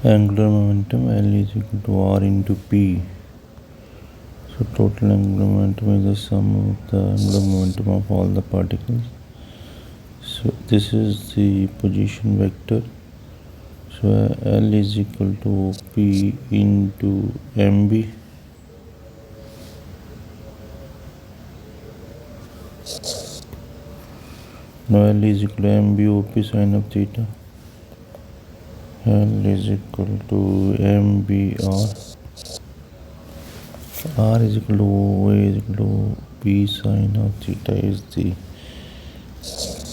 Angular momentum L is equal to R into P. So total angular momentum is the sum of the angular momentum of all the particles. So this is the position vector. So L is equal to P into MB. Now L is equal to MB OP sine of theta. L is equal to MBR. R is equal to O is equal to P sine of theta is the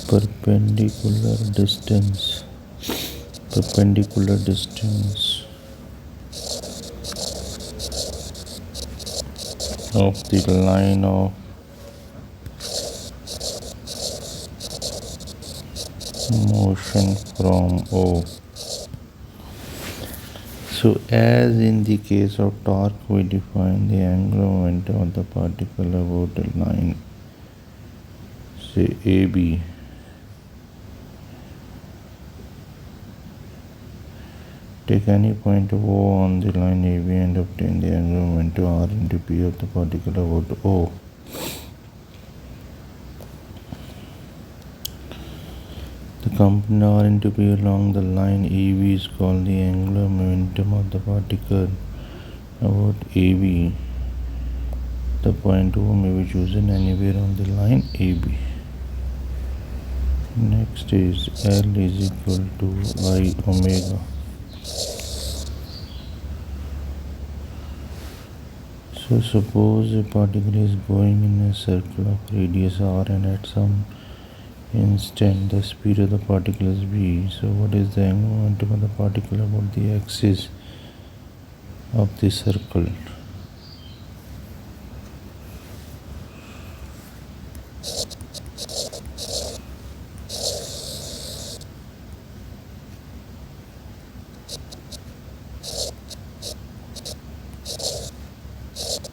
perpendicular distance of the line of motion from O. So as in the case of torque, we define the angular momentum of the particle about a line, say AB. Take any point O on the line AB and obtain the angular momentum R into P of the particle about O. The component R into P along the line AB is called the angular momentum of the particle about AB. The point O may be chosen anywhere on the line AB. Next is L is equal to I omega. So suppose a particle is going in a circle of radius r and at some instant the speed of the particle is v. So what is the angular momentum of the particle about the axis of the circle?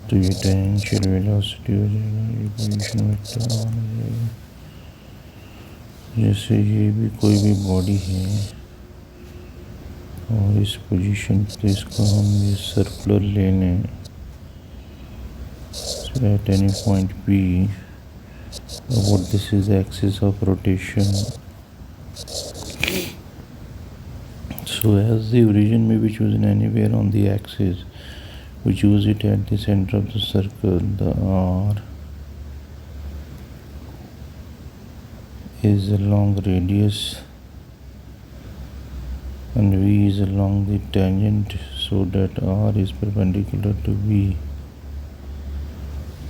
तो ये टेंशियल velocity हो जाएगा, ये position vector हो जाएगा. जैसे ये भी कोई भी बॉडी है और इस पोजीशन पे इसको हम ये सर्कुलर ले लें. So at any point P, what this is the axis of rotation. So as the origin may be chosen anywhere on the axis, we choose it at the center of the circle. The R is along radius and V is along the tangent, so that R is perpendicular to V.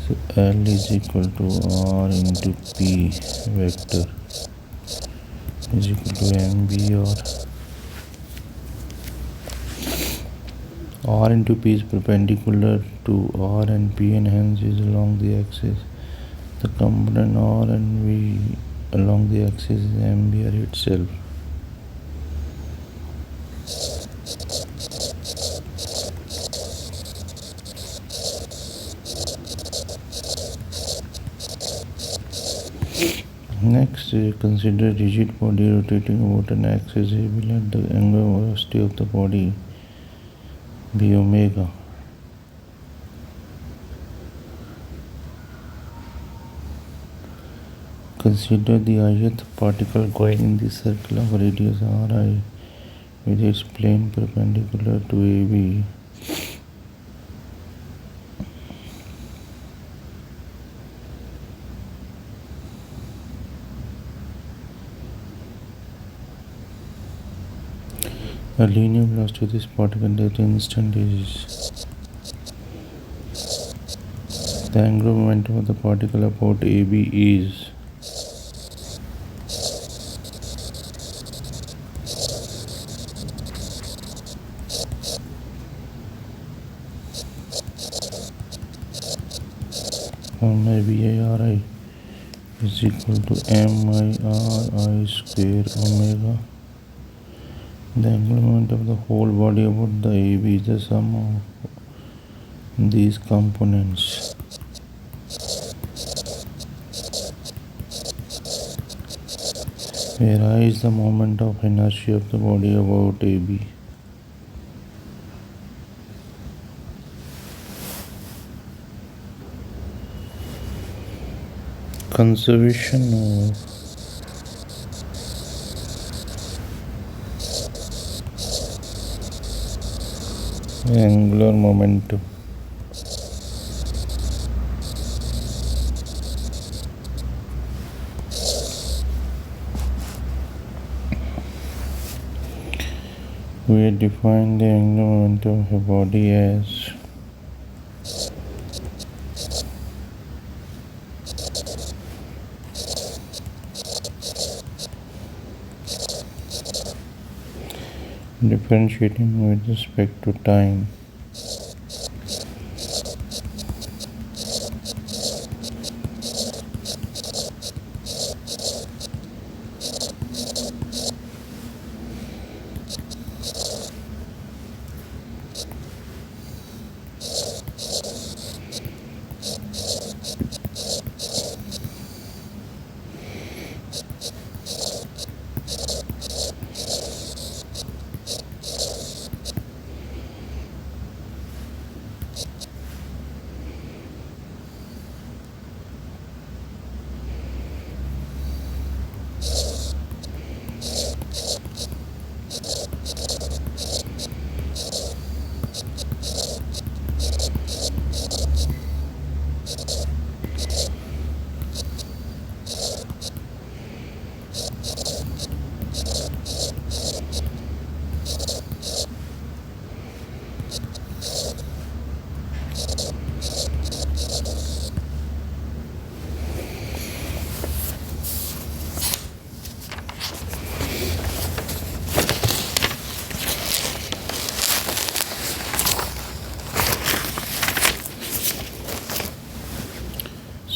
So L is equal to R into P vector is equal to MBR. R into P is perpendicular to R and P and hence is along the axis. The component R and V along the axis is MBR itself. Next, consider rigid body rotating about an axis AB. Let the angular velocity of the body be omega. Consider the ith particle going in the circle of radius Ri with its plane perpendicular to AB. The linear velocity of this particle at the instant is the angular momentum of the particle about AB is MIVARI is equal to MIRI square omega. The angular momentum of the whole body about the AB is the sum of these components. where I is the moment of inertia of the body about AB. Conservation of angular momentum. We define the angular momentum of a body as differentiating with respect to time.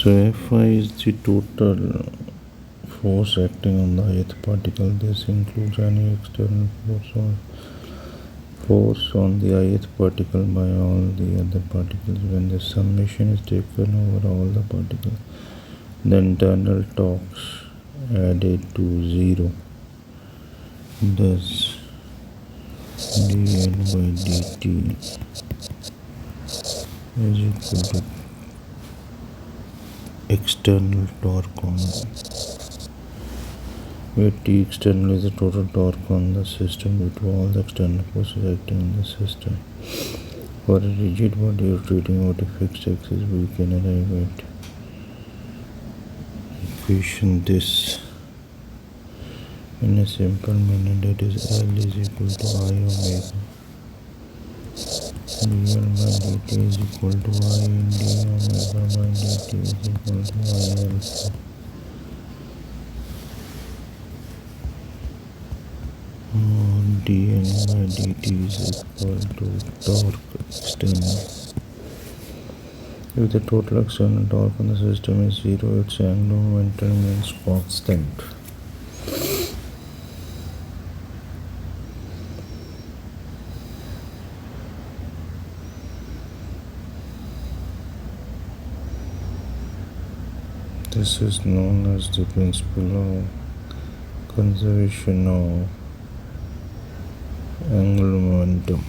So Fi is the total force acting on the ith particle. This includes any external force on the ith particle by all the other particles. When the summation is taken over all the particles, the internal torques added to 0. Thus dN by dt is equal to external torque on, where T external is the total torque on the system due to all the external forces acting in the system. For a rigid body rotating about a fixed axis, we can arrive at equation this in a simple manner, that is L is equal to I omega. dl by dt is equal to I and d omega by dt is equal to I alpha. dN by dt is equal to torque external. If the total external torque on the system is 0, its angular momentum remains constant. This is known as the principle of conservation of angular momentum.